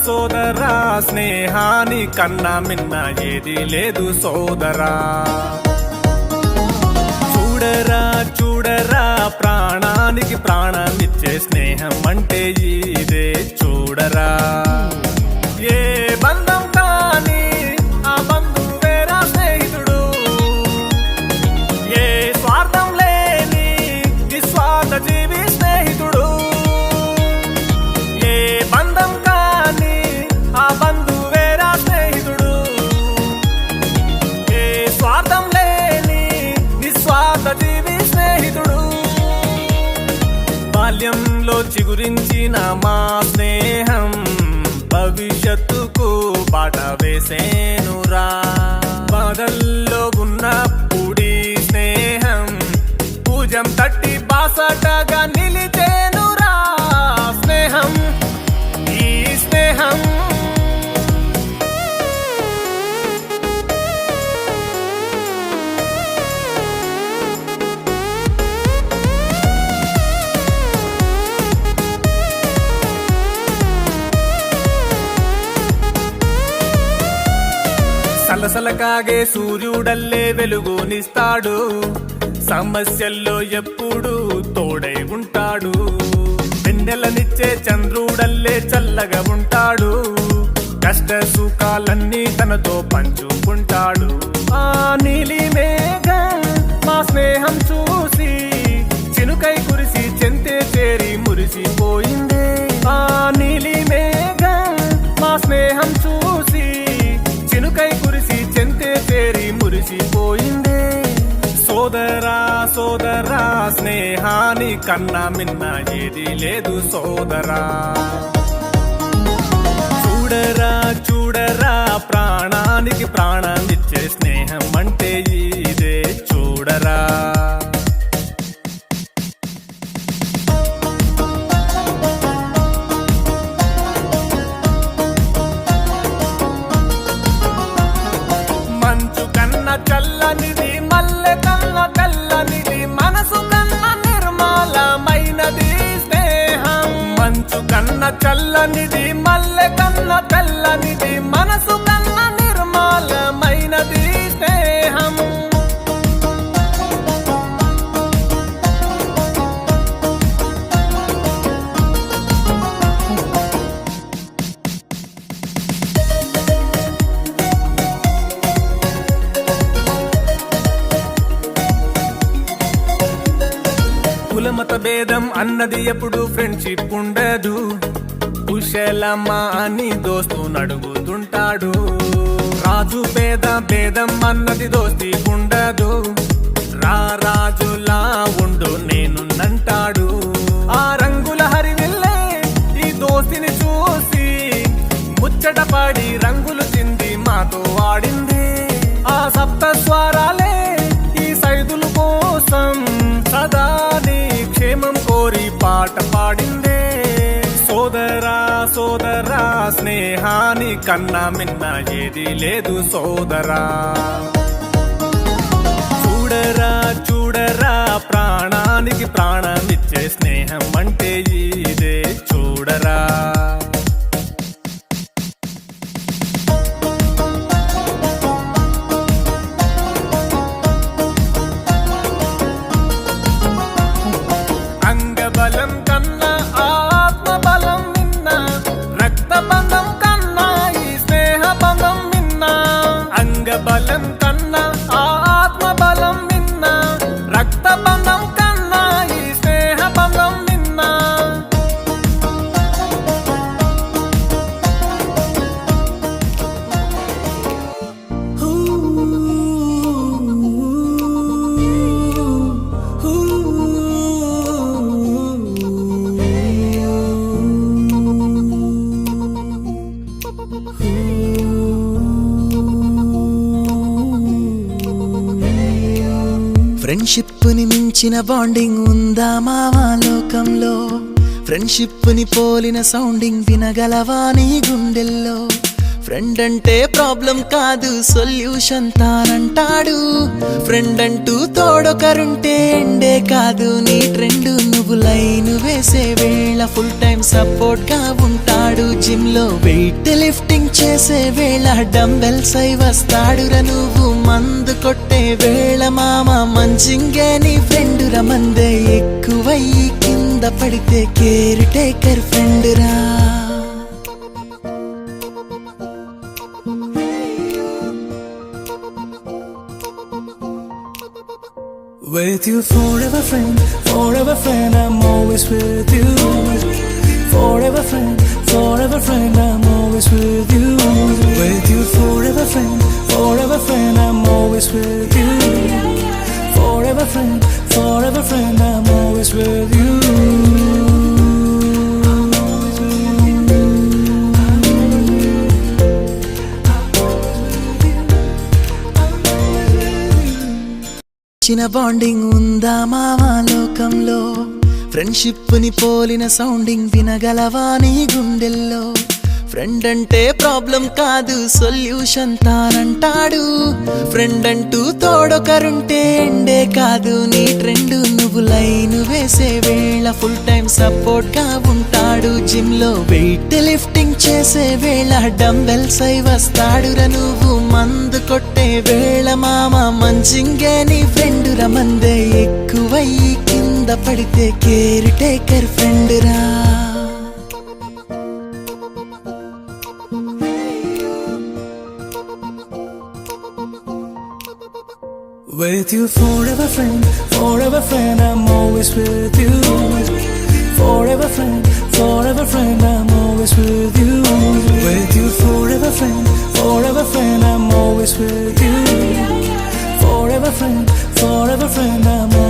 సోదరా స్నేహాని కన్నా మిన్న ఏది లేదు సోదరా. చూడరా చూడరా ప్రాణానికి ప్రాణాన్నిచ్చే స్నేహం అంటే ఇదే చూడరా. ఏ బంధం కానీ ఆ బంధువేరా స్నేహితుడు, ఏ స్వార్థం లేని నిస్వార్థ జీవి స్నేహితుడు. ఏ బంధం కానీ ఆ బంధువేరా స్నేహితుడు, ఏ స్వార్థం లేని నిస్వార్థ జీవి స్నేహితుడు. బాల్యంలో చిగురించిన మా స్నేహం భవిష్యత్తుకు బాట వేసేనురా. బాధల్లో ఉన్నప్పుడీ స్నేహం పూజం తట్టి బాసటగా నిలిచేనురా. స్నేహం ఈ స్నేహం సలసల కాగే సూర్యుడల్లే వెలుగునిస్తాడు, సమస్యల్లో ఎప్పుడు తోడై ఉంటాడు. వెన్నెలనిచ్చే చంద్రుడల్లే చల్లగా ఉంటాడు, కష్ట సుఖాలన్నీ తనతో పంచుకుంటాడు. ఆ నీలి మేఘం మా స్నేహం చూసి చినుకై కురిసి చెంతే చేరి మురిసిపోయిందే. ఆ నీలి మేఘం మా స్నేహం చూసి చినుకై కురిసి చెంతే చేరి మురిసిపోయిందే. సోదరా సోదరా స్నేహాని కన్నా మిన్న ఏది లేదు సోదరా. చూడరా చూడరా ప్రాణానికి ప్రాణాన్నిచ్చే స్నేహం అంటే ఇదే చూడరా. మంచు కన్న చల్లనిది, మల్లె కన్న తెల్లనిది, మనసు కన్న నిర్మలమైనది స్నేహం. మంచు కన్న చల్లనిది, మల్లె కన్న తెల్లనిది, మనసు కన్న నిర్మలమైనది స్నేహం. కులమత భేదం అన్నది ఎప్పుడు ఫ్రెండ్షిప్ ఉండదు, కుశలమా అని దోస్తు నడుగుతుంటాడు. రాజు పేద భేదం అన్నది దోస్తి ఉండదు, రాజులా ఉండు నేనున్నంటాడు. ఆ రంగుల హరివిల్లే ఈ దోస్తిని చూసి ముచ్చట పడి రంగులు చింది మాతో వాడింది. ఆ సప్త స్వరాలే ఈ సైదులు కోసం సదా నీ క్షేమం కోరి పాట పాడిందే. సోదరా సోదరా స్నేహాని కన్నా మిన్న ఏది లేదు సోదరా. చూడరా చూడరా ప్రాణానికి ప్రాణాన్నిచ్చే స్నేహం అంటే ఇదే చూడరా. అంగబలం కన్నా ఆత్మ బలం మిన్న, రక్త బంధం కన్నా ఈ స్నేహ బంధం మిన్న. అంగబలం కన్నా ఆత్మ బలం మిన్న, రక్త బంధం కన్నా ఈ స్నేహ బంధం మిన్న. ఫ్రెండ్షిప్ ని మించిన బాండింగ్ ఉందా మావా లోకంలో? ఫ్రెండ్షిప్ ని పోలిన సౌండింగ్ వినగలవా నీ గుండెల్లో? ఫ్రెండ్ అంటే ప్రాబ్లం కాదు సొల్యూషన్ తానంటాడు. ఫ్రెండ్ అంటూ తోడొకరుంటే ఎండే కాదు నీ ట్రెండ్. నువ్వు లైన్ వేసే వేళ ఫుల్ టైం సపోర్ట్ గా ఉంటాడు. జిమ్ లో వెయిట్ లిఫ్టింగ్ చేసే వేళ డంబెల్స్ అయి వస్తాడురా. నువ్వు మందు కొట్టే వేళ మామ మంచింగే నీ ఫ్రెండ్ రా. మందే ఎక్కువయ్యి కింద పడితే కేర్ టేకర్ ఫ్రెండ్ రా. With you forever friend, I'm always with you. Forever friend, I'm always with you. With you forever friend, I'm always with you. Forever friend, I'm always with you. చిన్న bonding ఉందా మావా లోకంలో? Friendship ని పోలిన sounding వినగలవా నీ గుండెల్లో? Friend అంటే problem కాదు సొల్యూషన్ తానంటాడు. ఫ్రెండ్ అంటూ తోడొకరుంటే ఎండే కాదు నీ ట్రెండ్. నువ్వు లైన్ వేసే వేళ ఫుల్ టైం సపోర్ట్ గా ఉంటాడు. జిమ్ లో వెయిట్ లిఫ్టింగ్ చేసే వేళ డంబెల్స్ అయి వస్తాడురా. నువ్వు మందు కొట్టే వేళ మామ మంచింగే నీ ఫ్రెండ్ రా. మందే ఎక్కువయ్యి కింద పడితే కేర్ టేకర్ ఫ్రెండ్ రా. With you forever friend, I'm always with you. Forever friend, I'm always with you. With you forever friend, I'm always with you. Forever friend, I'm always